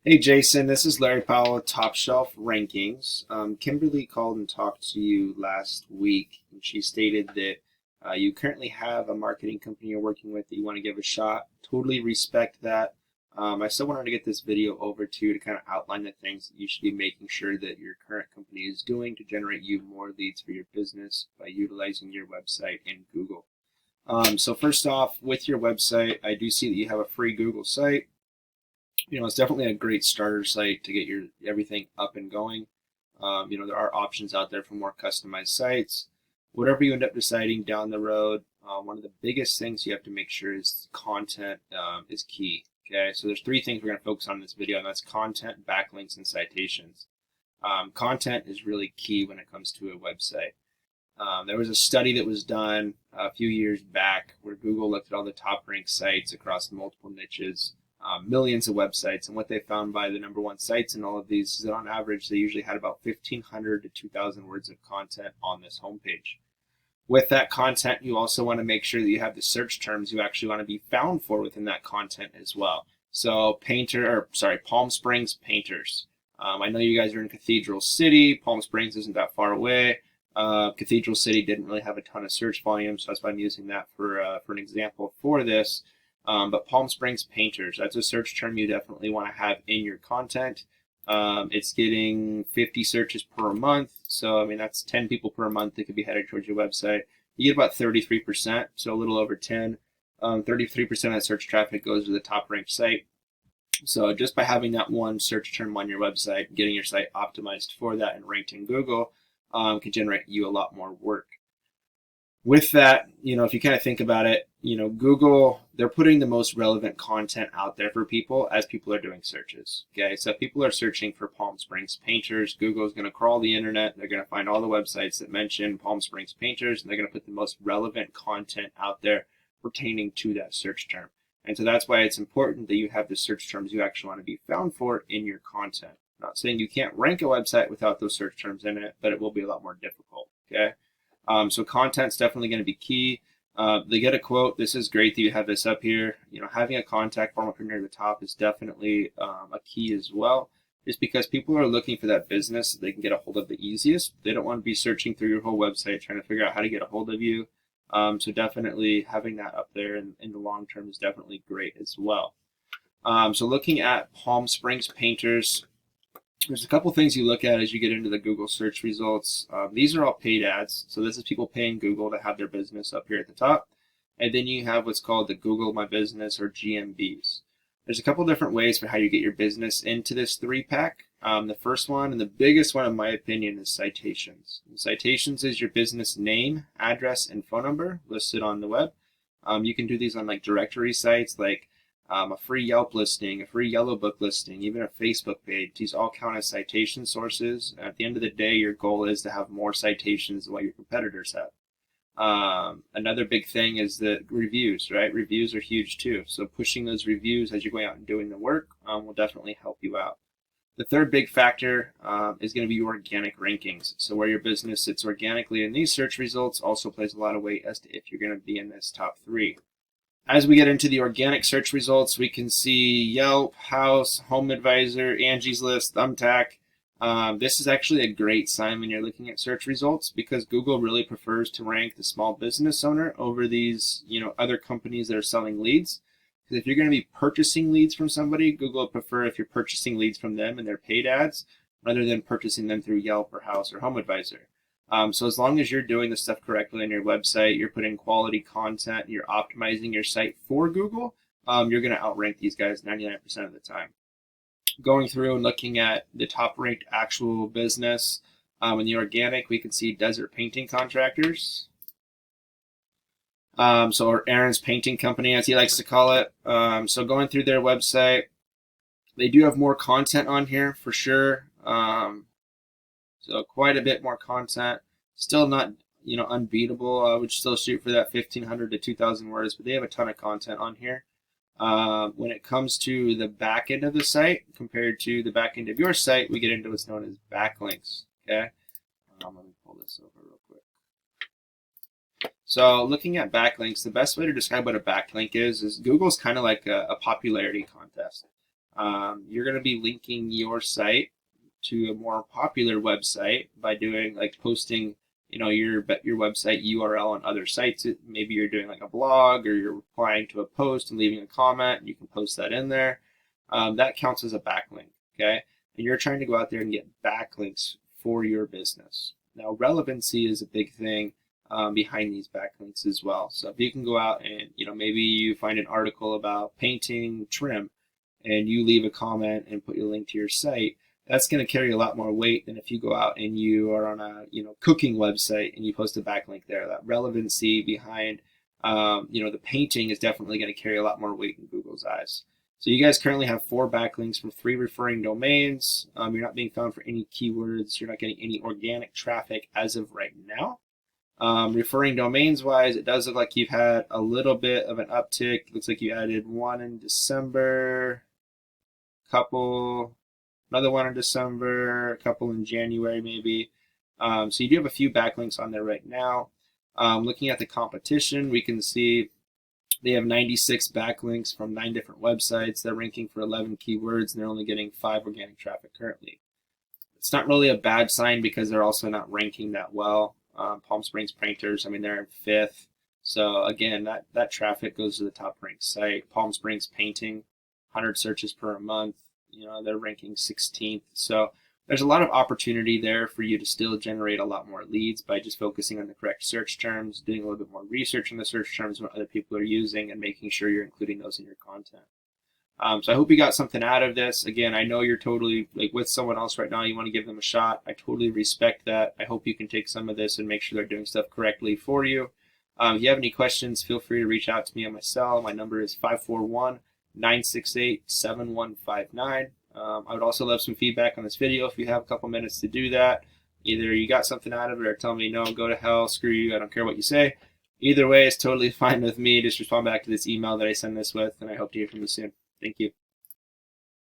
Hey Jason, this is Larry Powell with Top Shelf Rankings. Kimberly called and talked to you last week, and she stated that you currently have a marketing company you're working with that you want to give a shot. Totally respect that. I still wanted to get this video over to you to kind of outline the things that you should be making sure that your current company is doing to generate you more leads for your business by utilizing your website and Google. So first off, with your website, I do see that you have a free Google site. It's definitely a great starter site to get your everything up and going. There are options out there for more customized sites. Whatever you end up deciding down the road, one of the biggest things you have to make sure is content is key. Okay, so there's three things we're going to focus on in this video, and that's content, backlinks, and citations. Content is really key when it comes to a website. There was a study that was done a few years back where Google looked at all the top ranked sites across multiple niches, millions of websites, and what they found by the number one sites in all of these is that on average they usually had about 1,500 to 2,000 words of content on this homepage. With that content, you also want to make sure that you have the search terms you actually want to be found for within that content as well. So Palm Springs painters. I know you guys are in Cathedral City. Palm Springs isn't that far away. Cathedral City didn't really have a ton of search volume, so that's why I'm using that for an example for this. But Palm Springs painters, that's a search term you definitely want to have in your content. It's getting 50 searches per month. So, I mean, that's 10 people per month that could be headed towards your website. You get about 33%, so a little over 10. 33% of that search traffic goes to the top ranked site. So just by having that one search term on your website, getting your site optimized for that and ranked in Google, can generate you a lot more work. With that, if you kind of think about it, Google, they're putting the most relevant content out there for people as people are doing searches. Okay, so if people are searching for Palm Springs painters, Google is going to crawl the internet. They're going to find all the websites that mention Palm Springs painters, and they're going to put the most relevant content out there pertaining to that search term. And so that's why it's important that you have the search terms you actually want to be found for in your content. I'm not saying you can't rank a website without those search terms in it, but it will be a lot more difficult. Okay. So content's definitely going to be key. They get a quote. This is great that you have this up here. Having a contact form up here near the top is definitely a key as well. Just because people are looking for that business that they can get a hold of the easiest. They don't want to be searching through your whole website trying to figure out how to get a hold of you. So definitely having that up there in the long term is definitely great as well. So looking at Palm Springs painters, there's a couple things you look at as you get into the Google search results. These are all paid ads. So this is people paying Google to have their business up here at the top. And then you have what's called the Google My Business or GMBs. There's a couple different ways for how you get your business into this three-pack. The first one and the biggest one, in my opinion, is citations. And citations is your business name, address, and phone number listed on the web. You can do these on like directory sites like a free Yelp listing, a free Yellow Book listing, even a Facebook page. These all count as citation sources. At the end of the day, your goal is to have more citations than what your competitors have. Another big thing is the reviews, right? Reviews are huge too. So pushing those reviews as you're going out and doing the work will definitely help you out. The third big factor is going to be your organic rankings. So where your business sits organically in these search results also plays a lot of weight as to if you're going to be in this top three. As we get into the organic search results, we can see Yelp, House, Home Advisor, Angie's List, Thumbtack. This is actually a great sign when you're looking at search results because Google really prefers to rank the small business owner over these, other companies that are selling leads. Because if you're going to be purchasing leads from somebody, Google will prefer if you're purchasing leads from them and their paid ads rather than purchasing them through Yelp or House or Home Advisor. So as long as you're doing the stuff correctly on your website, you're putting quality content, you're optimizing your site for Google, you're going to outrank these guys 99% of the time. Going through and looking at the top ranked actual business in the organic, we can see Desert Painting Contractors. Or Aaron's Painting Company, as he likes to call it. So going through their website, they do have more content on here for sure. So quite a bit more content. Still not, unbeatable. I would still shoot for that 1,500 to 2,000 words, but they have a ton of content on here. When it comes to the back end of the site compared to the back end of your site, we get into what's known as backlinks. Okay. Let me pull this over real quick. So looking at backlinks, the best way to describe what a backlink is Google's kind of like a popularity contest. you're going to be linking your site to a more popular website by doing like posting, your website URL on other sites. Maybe you're doing like a blog, or you're replying to a post and leaving a comment, and you can post that in there. That counts as a backlink, okay? And you're trying to go out there and get backlinks for your business. Now, relevancy is a big thing behind these backlinks as well. So if you can go out and, maybe you find an article about painting trim, and you leave a comment and put your link to your site, that's going to carry a lot more weight than if you go out and you are on a cooking website and you post a backlink there. That relevancy behind the painting is definitely going to carry a lot more weight in Google's eyes. So you guys currently have 4 backlinks from 3 referring domains. You're not being found for any keywords. You're not getting any organic traffic as of right now. Referring domains wise, it does look like you've had a little bit of an uptick. Looks like you added 1 in December, another 1 in December, a couple in January maybe. So you do have a few backlinks on there right now. Looking at the competition, we can see they have 96 backlinks from 9 different websites. They're ranking for 11 keywords, and they're only getting 5 organic traffic currently. It's not really a bad sign because they're also not ranking that well. Palm Springs Painters, they're in 5th. So again, that traffic goes to the top ranked site. Palm Springs Painting, 100 searches per month. They're ranking 16th. So there's a lot of opportunity there for you to still generate a lot more leads by just focusing on the correct search terms, doing a little bit more research on the search terms, what other people are using, and making sure you're including those in your content. So I hope you got something out of this. Again, I know you're totally with someone else right now. You want to give them a shot. I totally respect that. I hope you can take some of this and make sure they're doing stuff correctly for you. If you have any questions, feel free to reach out to me on my cell. My number is 541-968-7159. I would also love some feedback on this video if you have a couple minutes to do that. Either you got something out of it or tell me, no, go to hell, screw you, I don't care what you say. Either way, it's totally fine with me. Just respond back to this email that I send this with, and I hope to hear from you soon. Thank you.